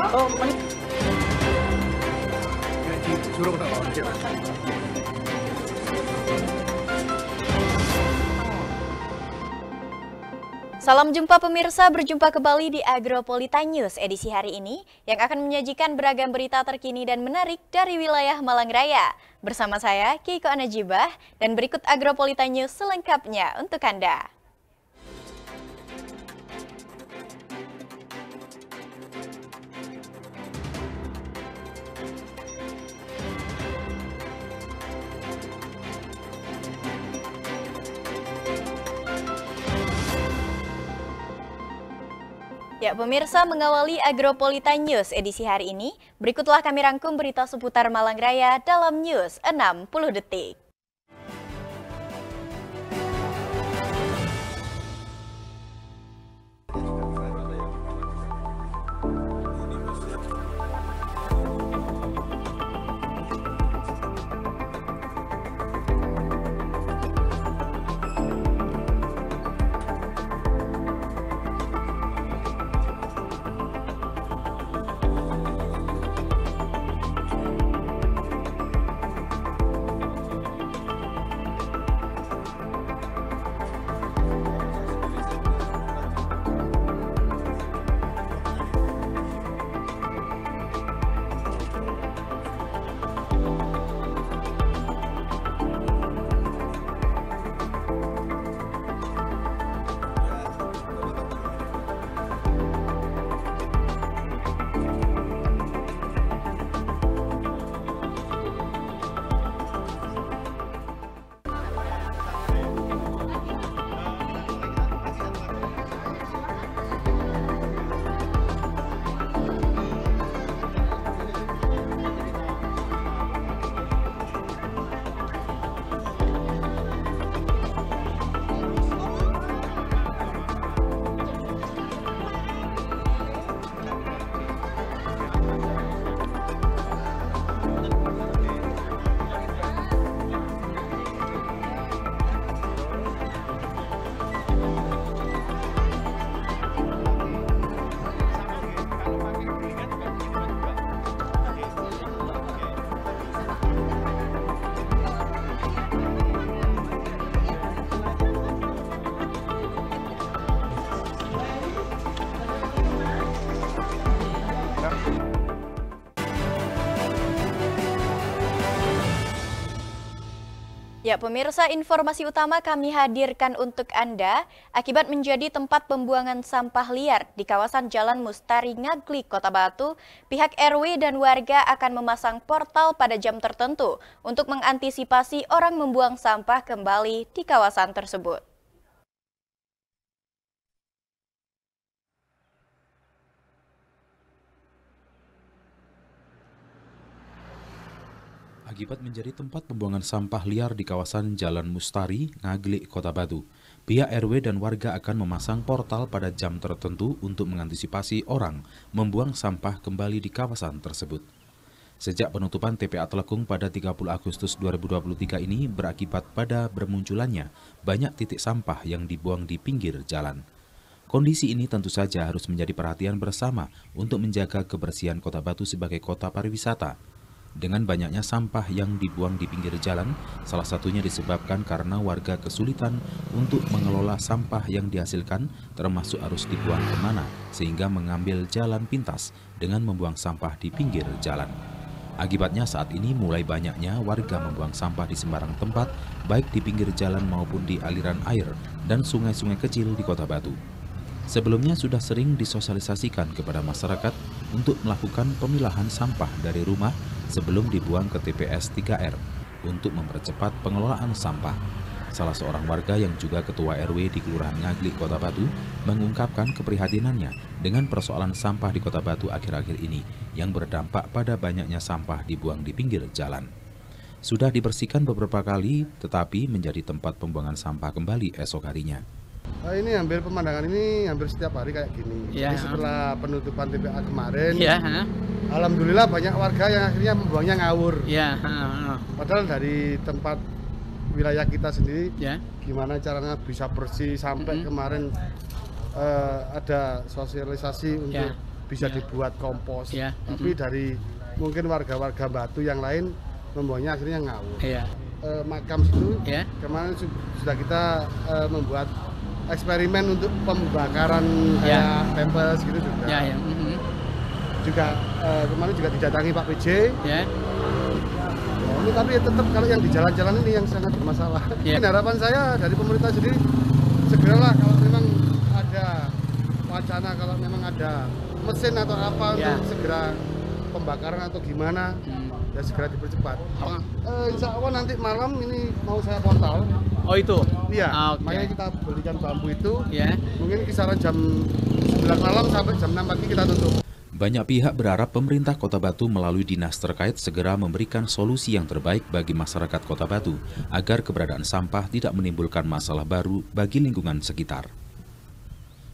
Oh, mana? Suruh ke bawah. Salam jumpa pemirsa, berjumpa kembali di Agropolitan News edisi hari ini yang akan menyajikan beragam berita terkini dan menarik dari wilayah Malang Raya. Bersama saya, Keiko Anajibah, dan berikut Agropolitan News selengkapnya untuk Anda. Ya, pemirsa, mengawali Agropolitan News edisi hari ini, berikutlah kami rangkum berita seputar Malang Raya dalam News 60 Detik. Ya, pemirsa, informasi utama kami hadirkan untuk Anda. Akibat menjadi tempat pembuangan sampah liar di kawasan Jalan Mustari Ngaglik, Kota Batu, pihak RW dan warga akan memasang portal pada jam tertentu untuk mengantisipasi orang membuang sampah kembali di kawasan tersebut. Akibat menjadi tempat pembuangan sampah liar di kawasan Jalan Mustari, Ngaglik, Kota Batu, pihak RW dan warga akan memasang portal pada jam tertentu untuk mengantisipasi orang membuang sampah kembali di kawasan tersebut. Sejak penutupan TPA Telekung pada 30 Agustus 2023 ini berakibat pada bermunculannya banyak titik sampah yang dibuang di pinggir jalan. Kondisi ini tentu saja harus menjadi perhatian bersama untuk menjaga kebersihan Kota Batu sebagai kota pariwisata. Dengan banyaknya sampah yang dibuang di pinggir jalan, salah satunya disebabkan karena warga kesulitan untuk mengelola sampah yang dihasilkan, termasuk harus dibuang kemana, sehingga mengambil jalan pintas dengan membuang sampah di pinggir jalan. Akibatnya saat ini mulai banyaknya warga membuang sampah di sembarang tempat, baik di pinggir jalan maupun di aliran air dan sungai-sungai kecil di Kota Batu. Sebelumnya sudah sering disosialisasikan kepada masyarakat untuk melakukan pemilahan sampah dari rumah sebelum dibuang ke TPS 3R untuk mempercepat pengelolaan sampah. Salah seorang warga yang juga ketua RW di Kelurahan Ngaglik, Kota Batu, mengungkapkan keprihatinannya dengan persoalan sampah di Kota Batu akhir-akhir ini yang berdampak pada banyaknya sampah dibuang di pinggir jalan. Sudah dibersihkan beberapa kali, tetapi menjadi tempat pembuangan sampah kembali esok harinya. Ini hampir pemandangan ini hampir setiap hari kayak gini. Ya. Jadi setelah penutupan TPA kemarin, Ya. alhamdulillah banyak warga yang akhirnya membuangnya ngawur. Ya. Padahal dari tempat wilayah kita sendiri, Ya. gimana caranya bisa bersih sampai kemarin ada sosialisasi untuk bisa dibuat kompos. Ya. Tapi dari mungkin warga-warga Batu yang lain membuangnya akhirnya ngawur. Iya. Makam situ Ya. kemarin sudah kita membuat eksperimen untuk pembakaran Ya. kayak pempes gitu juga. Ya, ya. Juga kemarin juga didatangi Pak PJ. Ya. Ya, ini tapi tetap kalau yang di jalan-jalan ini yang sangat bermasalah. Ya. Harapan saya dari pemerintah sendiri segeralah kalau memang ada wacana, kalau memang ada mesin atau apa Ya. untuk segera pembakaran atau gimana, ya segera dipercepat. Insya Allah nanti malam ini mau saya portal. Oh itu? Iya, Oke. makanya kita belikan bambu itu. Ya. Mungkin kisaran jam 9 malam sampai jam 6 pagi kita tutup. Banyak pihak berharap pemerintah Kota Batu melalui dinas terkait segera memberikan solusi yang terbaik bagi masyarakat Kota Batu agar keberadaan sampah tidak menimbulkan masalah baru bagi lingkungan sekitar.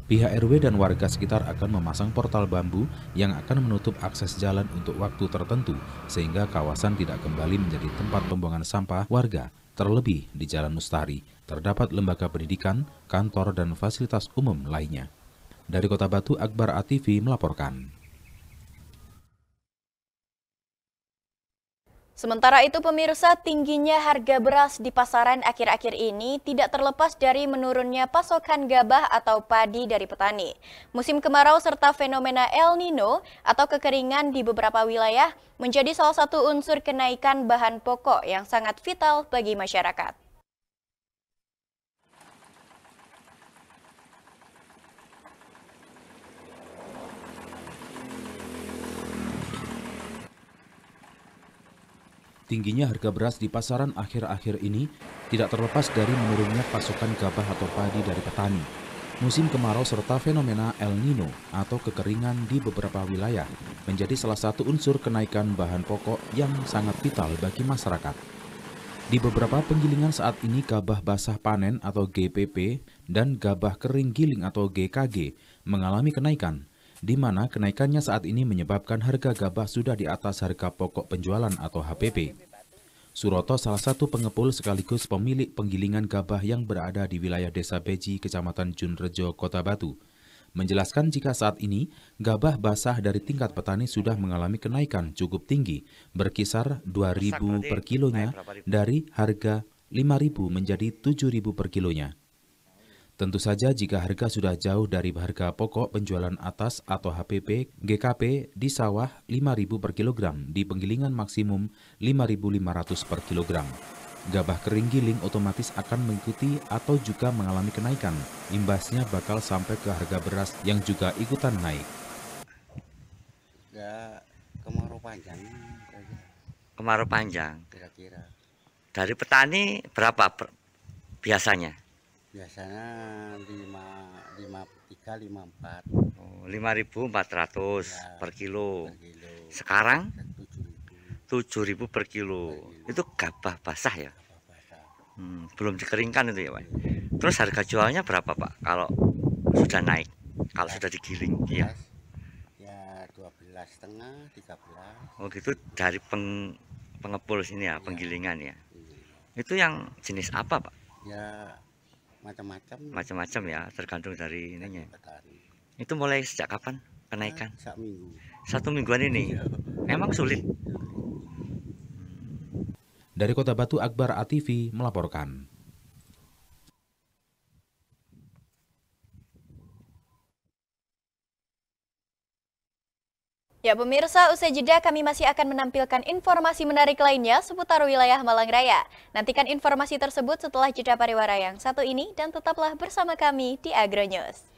Pihak RW dan warga sekitar akan memasang portal bambu yang akan menutup akses jalan untuk waktu tertentu sehingga kawasan tidak kembali menjadi tempat pembuangan sampah warga. Terlebih di Jalan Mustari terdapat lembaga pendidikan, kantor, dan fasilitas umum lainnya. Dari Kota Batu, Akbar ATV melaporkan. Sementara itu pemirsa, tingginya harga beras di pasaran akhir-akhir ini tidak terlepas dari menurunnya pasokan gabah atau padi dari petani. Musim kemarau serta fenomena El Nino atau kekeringan di beberapa wilayah menjadi salah satu unsur kenaikan bahan pokok yang sangat vital bagi masyarakat. Tingginya harga beras di pasaran akhir-akhir ini tidak terlepas dari menurunnya pasokan gabah atau padi dari petani. Musim kemarau serta fenomena El Nino atau kekeringan di beberapa wilayah menjadi salah satu unsur kenaikan bahan pokok yang sangat vital bagi masyarakat. Di beberapa penggilingan saat ini gabah basah panen atau GPP dan gabah kering giling atau GKG mengalami kenaikan, di mana kenaikannya saat ini menyebabkan harga gabah sudah di atas harga pokok penjualan atau HPP. Suroto, salah satu pengepul sekaligus pemilik penggilingan gabah yang berada di wilayah Desa Beji, Kecamatan Junrejo, Kota Batu, menjelaskan jika saat ini gabah basah dari tingkat petani sudah mengalami kenaikan cukup tinggi, berkisar 2.000 per kilonya dari harga 5.000 menjadi 7.000 per kilonya. Tentu saja jika harga sudah jauh dari harga pokok penjualan atas atau HPP, GKP di sawah 5.000 per kilogram, di penggilingan maksimum 5.500 per kilogram. Gabah kering giling otomatis akan mengikuti atau juga mengalami kenaikan. Imbasnya bakal sampai ke harga beras yang juga ikutan naik. Ya, kemarau panjang. Kemarau panjang. Kira-kira. Dari petani berapa biasanya? Biasanya 5,3, 5,4. Oh, 5.400 Ya, per kilo. per kilo. Sekarang 7.000 7.000 per kilo. Itu gabah basah ya? basah. Belum dikeringkan itu ya, Pak. Terus harga jualnya berapa, Pak? Kalau sudah naik, kalau sudah digiling, iya. Ya 12,5, 13. Oh gitu, dari pengepul sini ya, penggilingan ya. Itu yang jenis apa, Pak? Ya macam-macam. Macam-macam ya, tergantung dari ininya. Petani. Itu mulai sejak kapan kenaikan? Sak minggu. 1 mingguan ini. Emang sulit. Dari Kota Batu, Akbar ATV melaporkan. Ya pemirsa, usai jeda kami masih akan menampilkan informasi menarik lainnya seputar wilayah Malang Raya. Nantikan informasi tersebut setelah jeda pariwara yang satu ini dan tetaplah bersama kami di Agronews.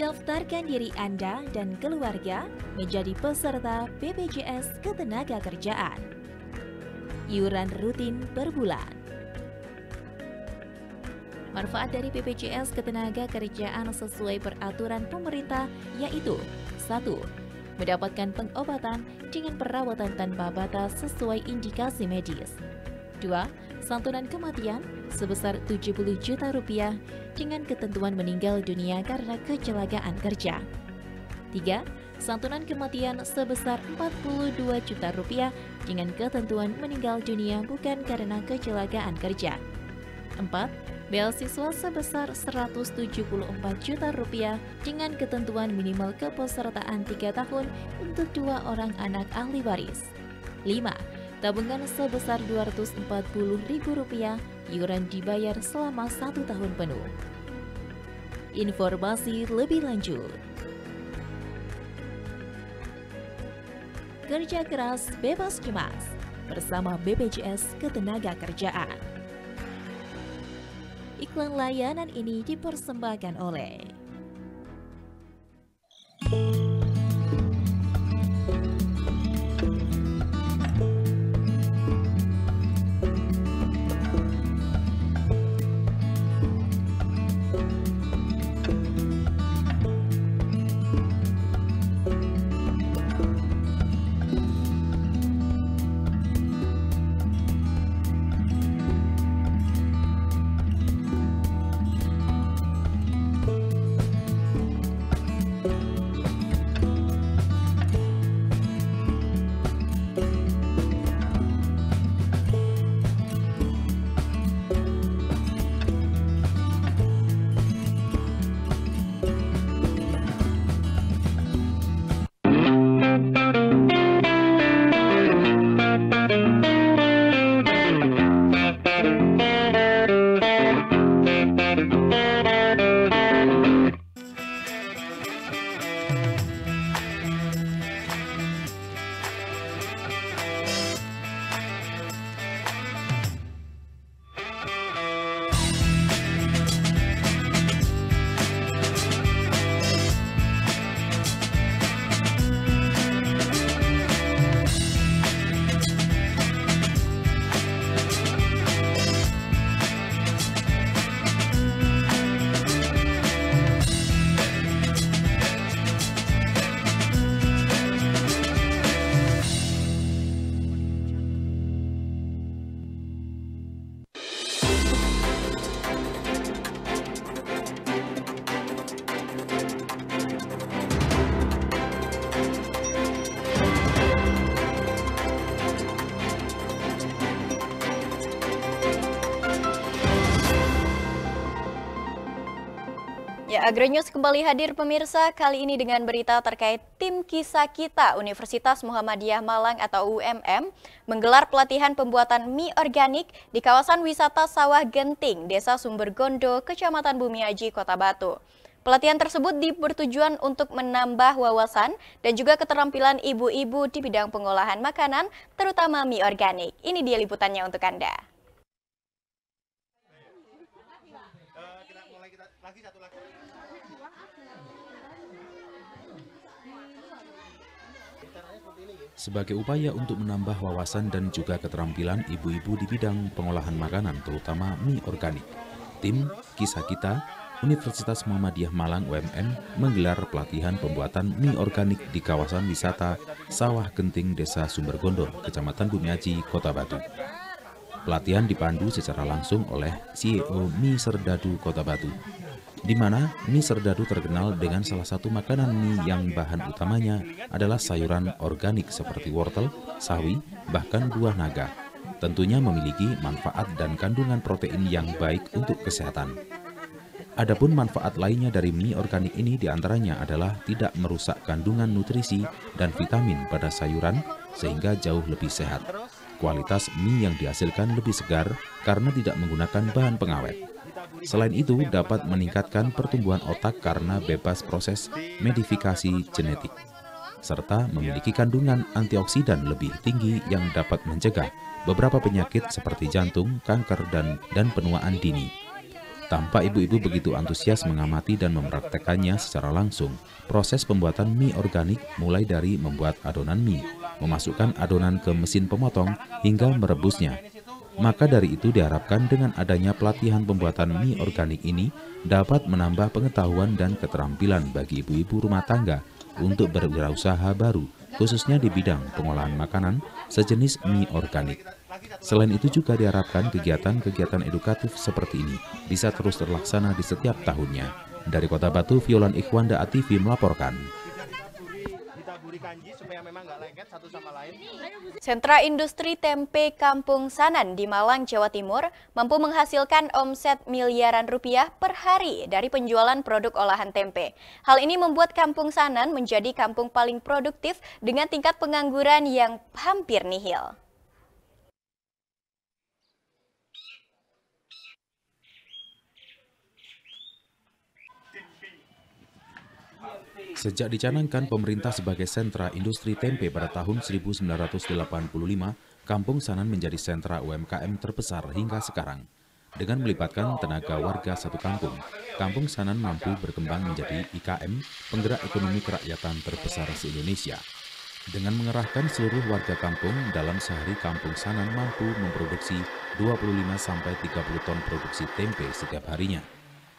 Daftarkan diri Anda dan keluarga menjadi peserta BPJS Ketenagakerjaan. Iuran rutin per bulan. Manfaat dari BPJS Ketenagakerjaan sesuai peraturan pemerintah yaitu 1. Mendapatkan pengobatan dengan perawatan tanpa batas sesuai indikasi medis. 2. Santunan kematian sebesar 70 juta rupiah dengan ketentuan meninggal dunia karena kecelakaan kerja. 3. Santunan kematian sebesar 42 juta rupiah dengan ketentuan meninggal dunia bukan karena kecelakaan kerja. 4. Beasiswa sebesar 174 juta rupiah dengan ketentuan minimal kepesertaan 3 tahun untuk 2 orang anak ahli waris. 5. Tabungan sebesar Rp240.000, iuran dibayar selama 1 tahun penuh. Informasi lebih lanjut. Kerja keras bebas cemas bersama BPJS Ketenagakerjaan. Iklan layanan ini dipersembahkan oleh Ya, Agronews kembali hadir pemirsa, kali ini dengan berita terkait tim Kisah Kita Universitas Muhammadiyah Malang atau UMM menggelar pelatihan pembuatan mie organik di kawasan wisata Sawah Genting, Desa Sumbergondo, Kecamatan Bumiaji, Kota Batu. Pelatihan tersebut bertujuan untuk menambah wawasan dan juga keterampilan ibu-ibu di bidang pengolahan makanan, terutama mie organik. Ini dia liputannya untuk Anda. Sebagai upaya untuk menambah wawasan dan juga keterampilan ibu-ibu di bidang pengolahan makanan, terutama mie organik, tim Kisah Kita Universitas Muhammadiyah Malang UMM menggelar pelatihan pembuatan mie organik di kawasan wisata Sawah Genting, Desa Sumbergondo, Kecamatan Bumiaji, Kota Batu. Pelatihan dipandu secara langsung oleh CEO Mie Serdadu Kota Batu, di mana mie serdadu terkenal dengan salah satu makanan mie yang bahan utamanya adalah sayuran organik seperti wortel, sawi, bahkan buah naga. Tentunya memiliki manfaat dan kandungan protein yang baik untuk kesehatan. Adapun manfaat lainnya dari mie organik ini diantaranya adalah tidak merusak kandungan nutrisi dan vitamin pada sayuran sehingga jauh lebih sehat. Kualitas mie yang dihasilkan lebih segar karena tidak menggunakan bahan pengawet. Selain itu, dapat meningkatkan pertumbuhan otak karena bebas proses modifikasi genetik, serta memiliki kandungan antioksidan lebih tinggi yang dapat mencegah beberapa penyakit seperti jantung, kanker, dan penuaan dini. Tampak ibu-ibu begitu antusias mengamati dan mempraktekannya secara langsung. Proses pembuatan mie organik mulai dari membuat adonan mie, memasukkan adonan ke mesin pemotong, hingga merebusnya. Maka dari itu diharapkan dengan adanya pelatihan pembuatan mie organik ini dapat menambah pengetahuan dan keterampilan bagi ibu-ibu rumah tangga untuk berwirausaha baru, khususnya di bidang pengolahan makanan sejenis mie organik. Selain itu juga diharapkan kegiatan-kegiatan edukatif seperti ini bisa terus terlaksana di setiap tahunnya. Dari Kota Batu, Violan Ikhwanda ATV melaporkan. Sentra Industri Tempe Kampung Sanan di Malang, Jawa Timur mampu menghasilkan omset miliaran rupiah per hari dari penjualan produk olahan tempe. Hal ini membuat Kampung Sanan menjadi kampung paling produktif dengan tingkat pengangguran yang hampir nihil. Sejak dicanangkan pemerintah sebagai sentra industri tempe pada tahun 1985, Kampung Sanan menjadi sentra UMKM terbesar hingga sekarang. Dengan melibatkan tenaga warga satu kampung, Kampung Sanan mampu berkembang menjadi IKM, penggerak ekonomi kerakyatan terbesar se-Indonesia. Dengan mengerahkan seluruh warga kampung, dalam sehari Kampung Sanan mampu memproduksi 25-30 ton produksi tempe setiap harinya.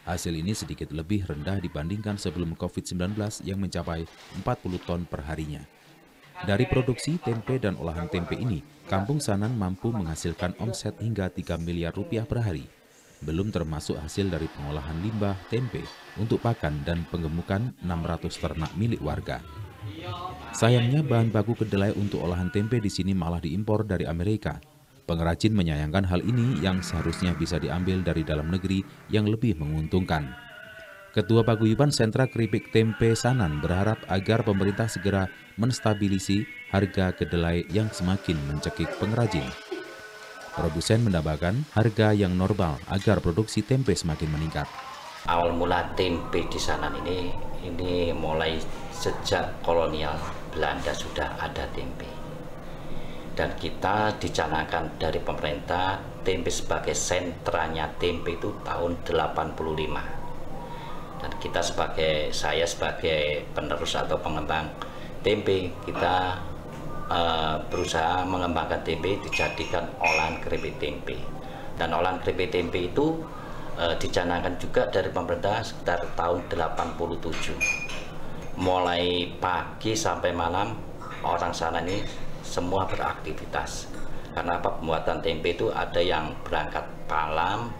Hasil ini sedikit lebih rendah dibandingkan sebelum COVID-19 yang mencapai 40 ton per harinya. Dari produksi tempe dan olahan tempe ini, Kampung Sanan mampu menghasilkan omset hingga 3 miliar rupiah per hari. Belum termasuk hasil dari pengolahan limbah tempe untuk pakan dan penggemukan 600 ternak milik warga. Sayangnya bahan baku kedelai untuk olahan tempe di sini malah diimpor dari Amerika. Pengrajin menyayangkan hal ini yang seharusnya bisa diambil dari dalam negeri yang lebih menguntungkan. Ketua Paguyuban Sentra Keripik Tempe Sanan berharap agar pemerintah segera menstabilisi harga kedelai yang semakin mencekik pengrajin. Produsen menambahkan harga yang normal agar produksi tempe semakin meningkat. Awal mula tempe di Sanan ini mulai sejak kolonial Belanda sudah ada tempe. Dan kita dicanangkan dari pemerintah tempe sebagai sentranya tempe itu tahun 85. Dan saya sebagai penerus atau pengembang tempe, kita berusaha mengembangkan tempe dijadikan olahan keripik tempe. Dan olahan keripik tempe itu dicanangkan juga dari pemerintah sekitar tahun 87. Mulai pagi sampai malam orang sana ini semua beraktivitas. Karena apa? Pembuatan tempe itu ada yang berangkat malam,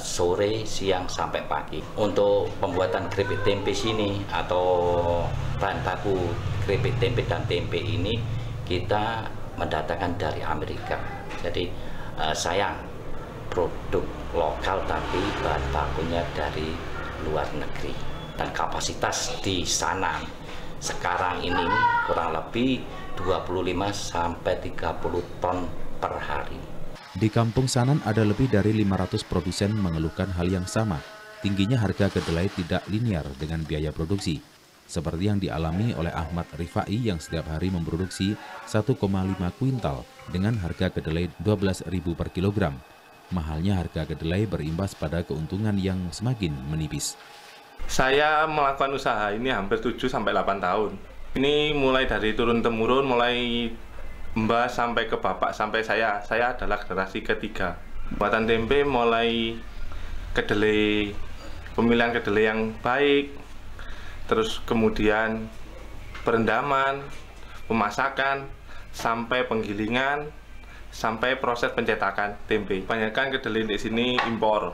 sore, siang sampai pagi. Untuk pembuatan keripik tempe sini atau bahan baku keripik tempe dan tempe ini kita mendatangkan dari Amerika. Jadi sayang produk lokal tapi bahan bakunya dari luar negeri. Dan kapasitas di sana sekarang ini kurang lebih 25-30 ton per hari. Di Kampung Sanan ada lebih dari 500 produsen mengeluhkan hal yang sama. Tingginya harga kedelai tidak linear dengan biaya produksi. Seperti yang dialami oleh Ahmad Rifai yang setiap hari memproduksi 1,5 kuintal dengan harga kedelai 12.000 per kilogram. Mahalnya harga kedelai berimbas pada keuntungan yang semakin menipis. Saya melakukan usaha ini hampir 7-8 tahun. Ini mulai dari turun-temurun, mulai mbah sampai ke bapak, sampai saya adalah generasi ketiga. Buatan tempe mulai kedelai, pemilihan kedelai yang baik, terus kemudian perendaman, pemasakan, sampai penggilingan, sampai proses pencetakan tempe. Kebanyakan kedelai di sini impor.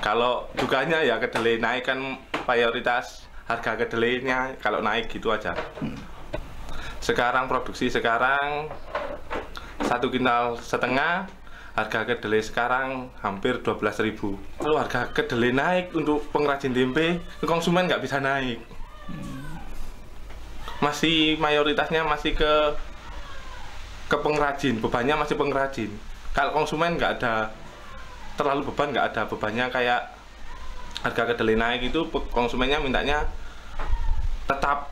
Kalau dukanya ya kedelai naik kan mayoritas harga kedelainya kalau naik gitu aja. Sekarang produksi sekarang 1,5 kintal, harga kedelai sekarang hampir 12.000. Kalau harga kedelai naik untuk pengrajin tempe, konsumen nggak bisa naik. Masih mayoritasnya masih ke pengrajin, bebannya masih pengrajin. Kalau konsumen nggak ada terlalu beban, nggak ada bebannya kayak harga kedelai naik itu konsumennya mintanya tetap,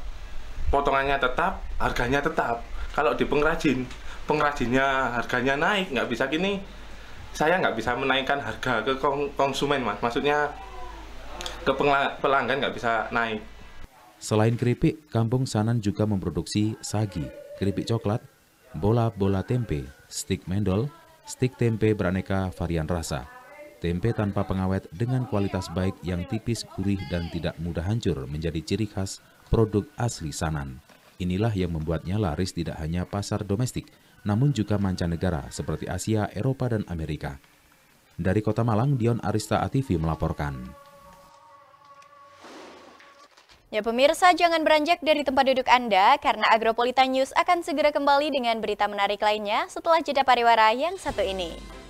potongannya tetap, harganya tetap. Kalau di pengrajinnya harganya naik, nggak bisa gini. Saya nggak bisa menaikkan harga ke konsumen, Mas. Maksudnya ke pelanggan nggak bisa naik. Selain keripik, Kampung Sanan juga memproduksi sagi, keripik coklat, bola-bola tempe, stik mendol, stik tempe beraneka varian rasa. Tempe tanpa pengawet dengan kualitas baik yang tipis, gurih, dan tidak mudah hancur menjadi ciri khas produk asli Sanan. Inilah yang membuatnya laris tidak hanya pasar domestik, namun juga mancanegara seperti Asia, Eropa, dan Amerika. Dari Kota Malang, Dion Arista ATV melaporkan. Ya pemirsa, jangan beranjak dari tempat duduk Anda karena Agropolitan News akan segera kembali dengan berita menarik lainnya setelah jeda pariwara yang satu ini.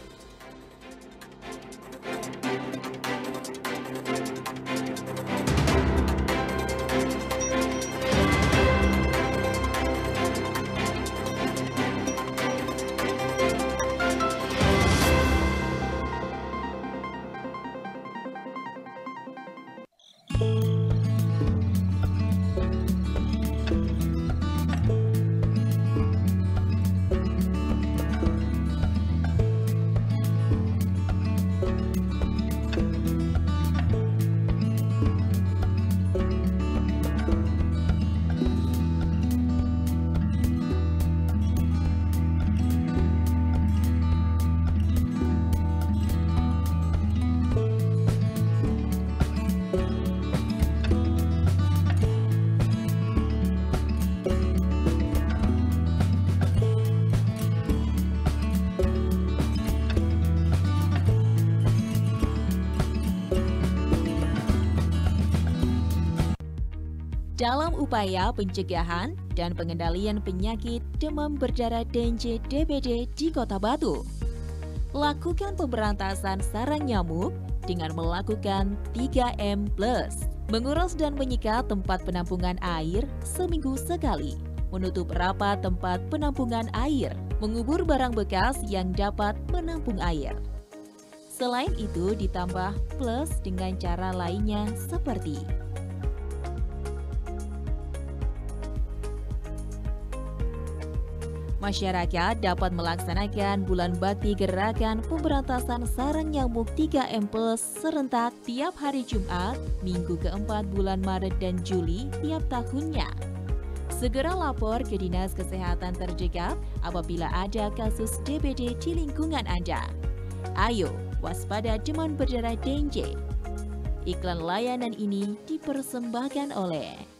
Dalam upaya pencegahan dan pengendalian penyakit demam berdarah DNJ DBD di Kota Batu, lakukan pemberantasan sarang nyamuk dengan melakukan 3M+, menguras dan menyikat tempat penampungan air seminggu sekali, menutup rapat tempat penampungan air, mengubur barang bekas yang dapat menampung air. Selain itu ditambah plus dengan cara lainnya seperti masyarakat dapat melaksanakan bulan bakti gerakan pemberantasan sarang nyamuk 3M+ serentak tiap hari Jumat, minggu keempat bulan Maret dan Juli tiap tahunnya. Segera lapor ke Dinas Kesehatan terdekat apabila ada kasus DBD di lingkungan Anda. Ayo, waspada demam berdarah DNJ. Iklan layanan ini dipersembahkan oleh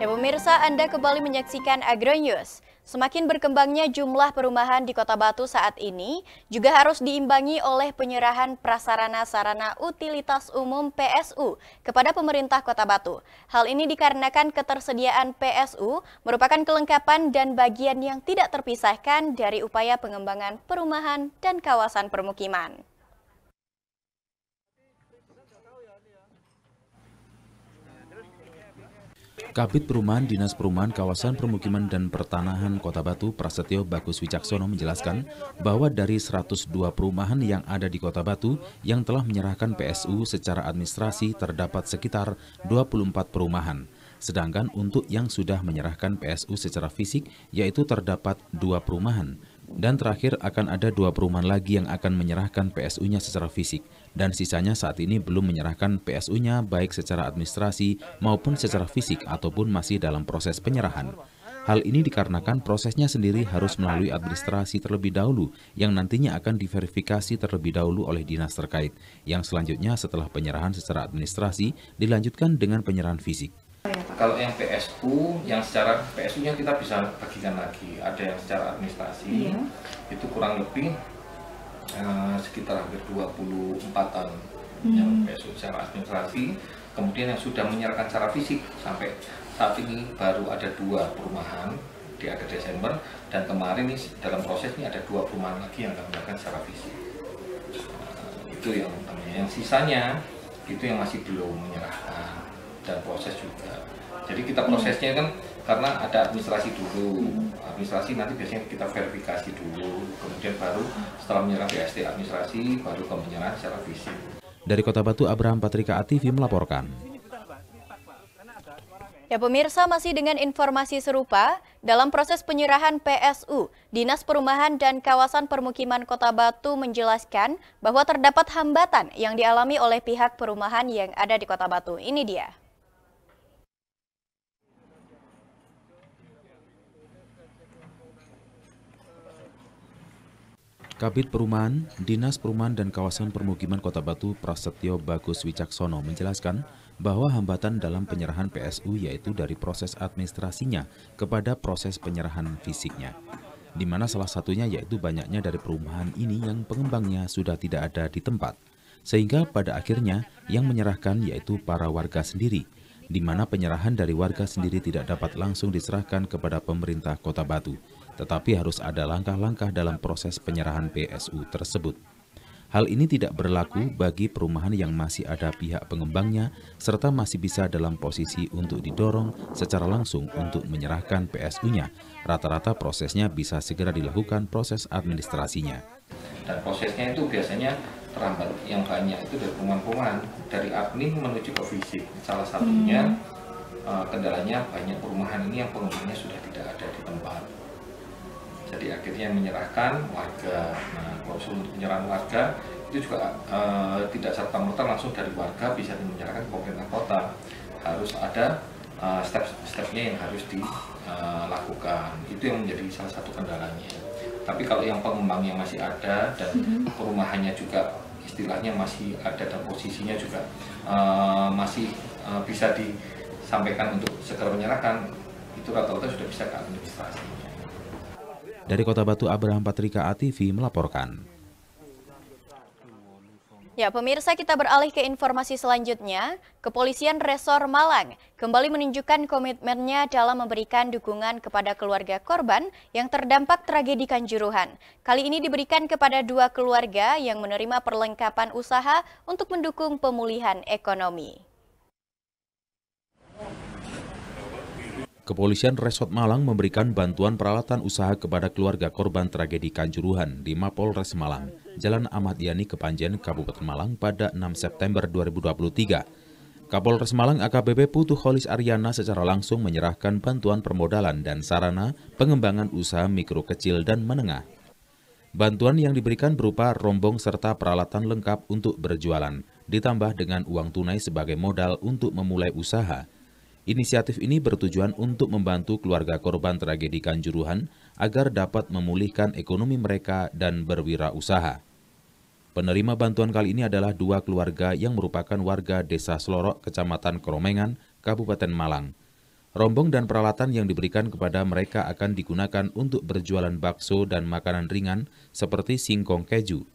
Ya pemirsa, Anda kembali menyaksikan Agronews. Semakin berkembangnya jumlah perumahan di Kota Batu saat ini juga harus diimbangi oleh penyerahan prasarana-sarana utilitas umum PSU kepada pemerintah Kota Batu. Hal ini dikarenakan ketersediaan PSU merupakan kelengkapan dan bagian yang tidak terpisahkan dari upaya pengembangan perumahan dan kawasan permukiman. Kabid Perumahan Dinas Perumahan Kawasan Permukiman dan Pertanahan Kota Batu, Prasetyo Bagus Wicaksono menjelaskan bahwa dari 102 perumahan yang ada di Kota Batu yang telah menyerahkan PSU secara administrasi terdapat sekitar 24 perumahan. Sedangkan untuk yang sudah menyerahkan PSU secara fisik yaitu terdapat 2 perumahan. Dan terakhir akan ada 2 perumahan lagi yang akan menyerahkan PSU-nya secara fisik. Dan sisanya saat ini belum menyerahkan PSU-nya baik secara administrasi maupun secara fisik ataupun masih dalam proses penyerahan. Hal ini dikarenakan prosesnya sendiri harus melalui administrasi terlebih dahulu yang nantinya akan diverifikasi terlebih dahulu oleh dinas terkait. Yang selanjutnya setelah penyerahan secara administrasi dilanjutkan dengan penyerahan fisik. Kalau yang PSU, yang secara PSU-nya kita bisa bagikan lagi. Ada yang secara administrasi, itu kurang lebih sekitar hampir 24 tahun yang PSU secara administrasi. Kemudian yang sudah menyerahkan secara fisik sampai saat ini baru ada 2 perumahan di akhir Desember. Dan kemarin ini dalam proses ini ada 2 perumahan lagi yang akan menyerahkan secara fisik. Itu yang utamanya. Yang sisanya itu yang masih belum menyerahkan. Dan proses juga. Jadi kita prosesnya kan karena ada administrasi dulu. Administrasi nanti biasanya kita verifikasi dulu, kemudian baru setelah menyerah BSD administrasi baru ke penyerahan secara fisik. Dari Kota Batu, Abraham Patrika ATV melaporkan. Ya pemirsa, masih dengan informasi serupa, dalam proses penyerahan PSU, Dinas Perumahan dan Kawasan Permukiman Kota Batu menjelaskan bahwa terdapat hambatan yang dialami oleh pihak perumahan yang ada di Kota Batu. Ini dia. Kabid Perumahan, Dinas Perumahan dan Kawasan Permukiman Kota Batu Prasetyo Bagus Wicaksono menjelaskan bahwa hambatan dalam penyerahan PSU yaitu dari proses administrasinya kepada proses penyerahan fisiknya, di mana salah satunya yaitu banyaknya dari perumahan ini yang pengembangnya sudah tidak ada di tempat, sehingga pada akhirnya yang menyerahkan yaitu para warga sendiri, di mana penyerahan dari warga sendiri tidak dapat langsung diserahkan kepada pemerintah Kota Batu, tetapi harus ada langkah-langkah dalam proses penyerahan PSU tersebut. Hal ini tidak berlaku bagi perumahan yang masih ada pihak pengembangnya serta masih bisa dalam posisi untuk didorong secara langsung untuk menyerahkan PSU-nya. Rata-rata prosesnya bisa segera dilakukan proses administrasinya. Dan prosesnya itu biasanya terlambat, yang banyak itu dari perumahan-perumahan, dari admin menuju ke fisik. Salah satunya kendalanya banyak perumahan ini yang pengembangnya sudah tidak ada di tempat. Jadi akhirnya menyerahkan warga. Nah, klausul untuk penyerahan warga itu juga tidak serta-merta langsung dari warga bisa menyerahkan ke pemerintah kota. Harus ada step-stepnya yang harus dilakukan. Itu yang menjadi salah satu kendalanya. Tapi kalau yang pengembangnya masih ada dan perumahannya juga istilahnya masih ada dan posisinya juga masih bisa disampaikan untuk segera menyerahkan, itu rata-rata sudah bisa ke administrasinya. Dari Kota Batu, Abraham Patrika, ATV melaporkan. Ya, pemirsa, kita beralih ke informasi selanjutnya. Kepolisian Resor Malang kembali menunjukkan komitmennya dalam memberikan dukungan kepada keluarga korban yang terdampak tragedi Kanjuruhan. Kali ini diberikan kepada 2 keluarga yang menerima perlengkapan usaha untuk mendukung pemulihan ekonomi. Kepolisian Resort Malang memberikan bantuan peralatan usaha kepada keluarga korban tragedi Kanjuruhan di Mapolres Malang, Jalan Ahmad Yani, Kepanjen, Kabupaten Malang pada 6 September 2023. Kapolres Malang AKBP Putu Kholis Aryana secara langsung menyerahkan bantuan permodalan dan sarana pengembangan usaha mikro kecil dan menengah. Bantuan yang diberikan berupa rombong serta peralatan lengkap untuk berjualan, ditambah dengan uang tunai sebagai modal untuk memulai usaha. Inisiatif ini bertujuan untuk membantu keluarga korban tragedi Kanjuruhan agar dapat memulihkan ekonomi mereka dan berwirausaha. Penerima bantuan kali ini adalah 2 keluarga yang merupakan warga Desa Slorok, Kecamatan Kromengan, Kabupaten Malang. Rombong dan peralatan yang diberikan kepada mereka akan digunakan untuk berjualan bakso dan makanan ringan seperti singkong keju.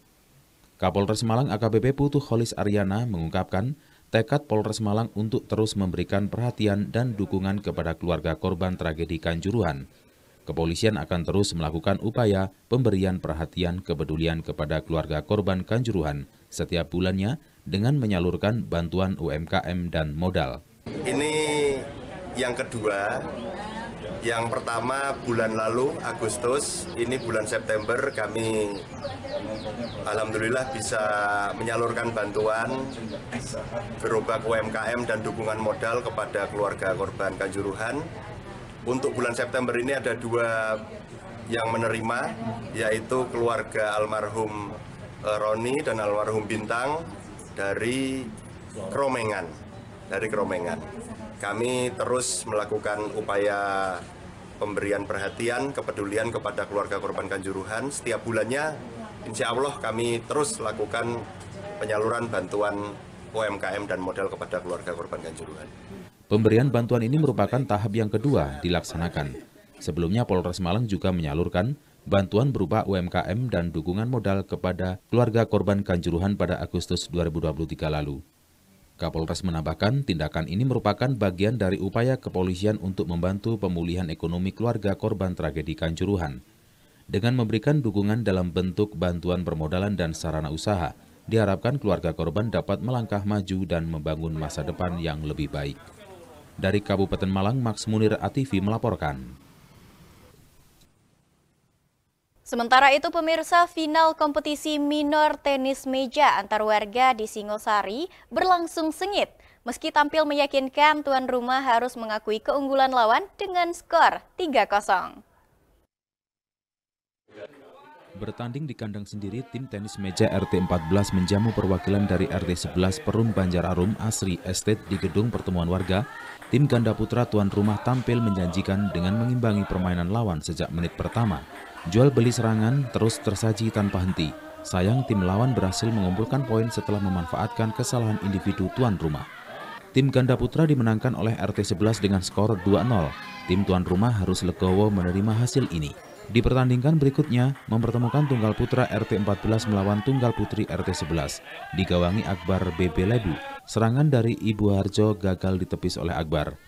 Kapolres Malang AKBP Putu Kholis Aryana mengungkapkan tekad Polres Malang untuk terus memberikan perhatian dan dukungan kepada keluarga korban tragedi Kanjuruhan. Kepolisian akan terus melakukan upaya pemberian perhatian kepedulian kepada keluarga korban Kanjuruhan setiap bulannya dengan menyalurkan bantuan UMKM dan modal. Ini yang kedua. Yang pertama bulan lalu Agustus, ini bulan September kami alhamdulillah bisa menyalurkan bantuan berupa UMKM dan dukungan modal kepada keluarga korban Kanjuruhan. Untuk bulan September ini ada 2 yang menerima, yaitu keluarga almarhum Roni dan almarhum Bintang dari Kromengan. Kami terus melakukan upaya pemberian perhatian, kepedulian kepada keluarga korban Kanjuruhan. Setiap bulannya, insya Allah kami terus lakukan penyaluran bantuan UMKM dan modal kepada keluarga korban Kanjuruhan. Pemberian bantuan ini merupakan tahap yang kedua dilaksanakan. Sebelumnya Polres Malang juga menyalurkan bantuan berupa UMKM dan dukungan modal kepada keluarga korban Kanjuruhan pada Agustus 2023 lalu. Kapolres menambahkan tindakan ini merupakan bagian dari upaya kepolisian untuk membantu pemulihan ekonomi keluarga korban tragedi Kanjuruhan. Dengan memberikan dukungan dalam bentuk bantuan permodalan dan sarana usaha, diharapkan keluarga korban dapat melangkah maju dan membangun masa depan yang lebih baik. Dari Kabupaten Malang, Max Munir, ATV melaporkan. Sementara itu, pemirsa, final kompetisi minor tenis meja antar warga di Singosari berlangsung sengit. Meski tampil meyakinkan, tuan rumah harus mengakui keunggulan lawan dengan skor 3-0. Bertanding di kandang sendiri, tim tenis meja RT14 menjamu perwakilan dari RT11 Perum Banjararum Asri Estate di gedung pertemuan warga. Tim ganda putra tuan rumah tampil menjanjikan dengan mengimbangi permainan lawan sejak menit pertama. Jual beli serangan terus tersaji tanpa henti. Sayang tim lawan berhasil mengumpulkan poin setelah memanfaatkan kesalahan individu tuan rumah. Tim ganda putra dimenangkan oleh RT 11 dengan skor 2-0. Tim tuan rumah harus legowo menerima hasil ini. Dipertandingkan berikutnya, mempertemukan tunggal putra RT 14 melawan tunggal putri RT 11. Digawangi Akbar BB Lebu, serangan dari Ibu Harjo gagal ditepis oleh Akbar.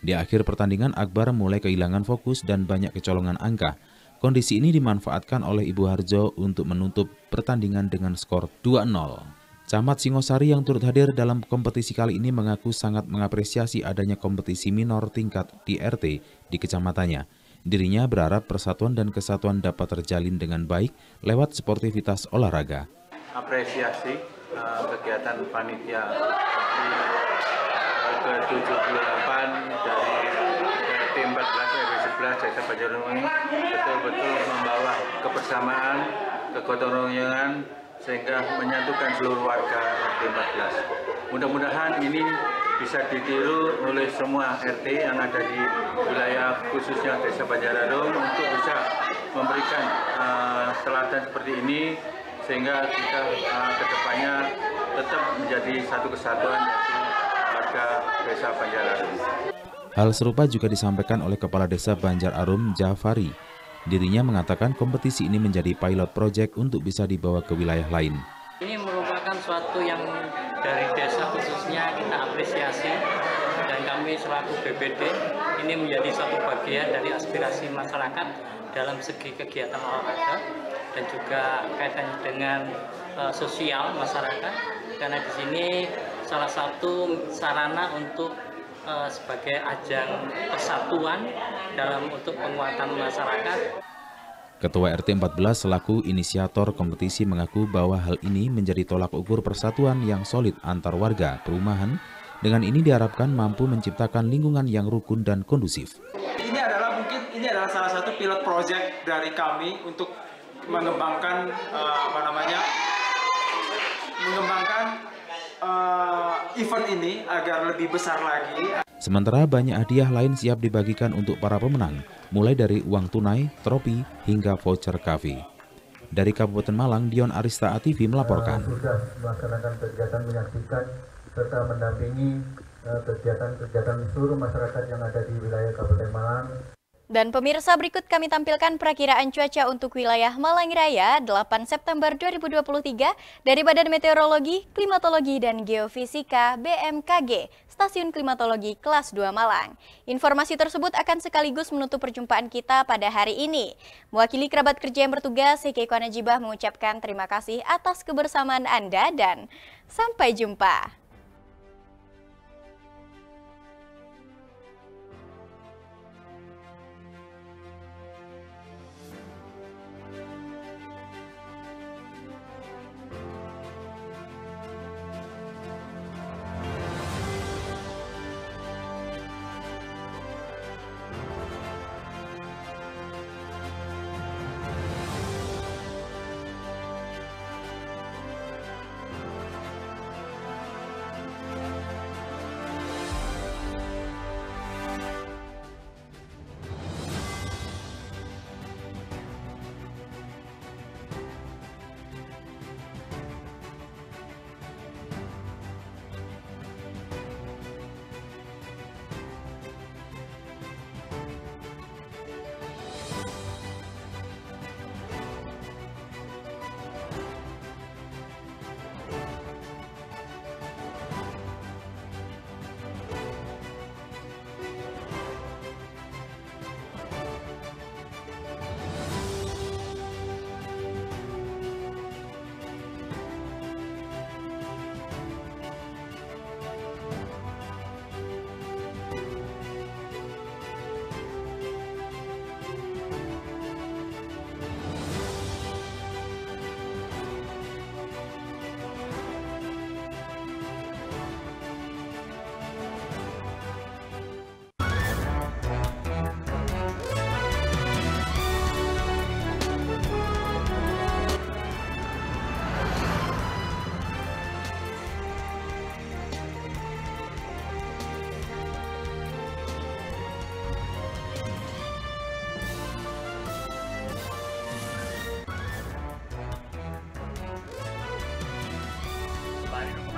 Di akhir pertandingan, Akbar mulai kehilangan fokus dan banyak kecolongan angka. Kondisi ini dimanfaatkan oleh Ibu Harjo untuk menutup pertandingan dengan skor 2-0. Camat Singosari yang turut hadir dalam kompetisi kali ini mengaku sangat mengapresiasi adanya kompetisi minor tingkat di RT di kecamatannya. Dirinya berharap persatuan dan kesatuan dapat terjalin dengan baik lewat sportivitas olahraga. Apresiasi kegiatan panitia ke-78 dari RT 14 RW 11 Desa Banjarnungi betul-betul membawa kebersamaan, kegotong royongan sehingga menyatukan seluruh warga RT 14. Mudah-mudahan ini bisa ditiru oleh semua RT yang ada di wilayah khususnya Desa Banjarnungi untuk bisa memberikan teladan seperti ini sehingga kita kedepannya tetap menjadi satu kesatuan warga Desa Banjarnungi. Hal serupa juga disampaikan oleh Kepala Desa Banjar Arum Jafari. Dirinya mengatakan kompetisi ini menjadi pilot project untuk bisa dibawa ke wilayah lain. Ini merupakan suatu yang dari desa khususnya kita apresiasi dan kami selaku BPD ini menjadi satu bagian dari aspirasi masyarakat dalam segi kegiatan olahraga dan juga kaitannya dengan sosial masyarakat karena di sini salah satu sarana untuk sebagai ajang persatuan dalam untuk penguatan masyarakat. Ketua RT 14 selaku inisiator kompetisi mengaku bahwa hal ini menjadi tolak ukur persatuan yang solid antar warga perumahan. Dengan ini diharapkan mampu menciptakan lingkungan yang rukun dan kondusif. Ini adalah salah satu pilot project dari kami untuk mengembangkan event ini agar lebih besar lagi. Sementara banyak hadiah lain siap dibagikan untuk para pemenang, mulai dari uang tunai, trofi, hingga voucher kafe. Dari Kabupaten Malang, Dion Arista ATV melaporkan. Sudah melaksanakan kegiatan menyaksikan serta mendampingi kegiatan seluruh masyarakat yang ada di wilayah Kabupaten Malang. Dan pemirsa, berikut kami tampilkan perakiraan cuaca untuk wilayah Malang Raya 8 September 2023 dari Badan Meteorologi, Klimatologi, dan Geofisika BMKG, Stasiun Klimatologi Kelas 2 Malang. Informasi tersebut akan sekaligus menutup perjumpaan kita pada hari ini. Mewakili kerabat kerja yang bertugas, Heike Najibah mengucapkan terima kasih atas kebersamaan Anda dan sampai jumpa.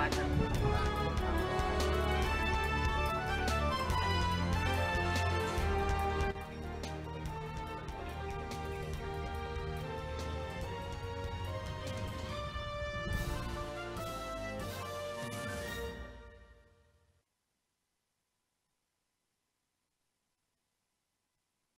lancar.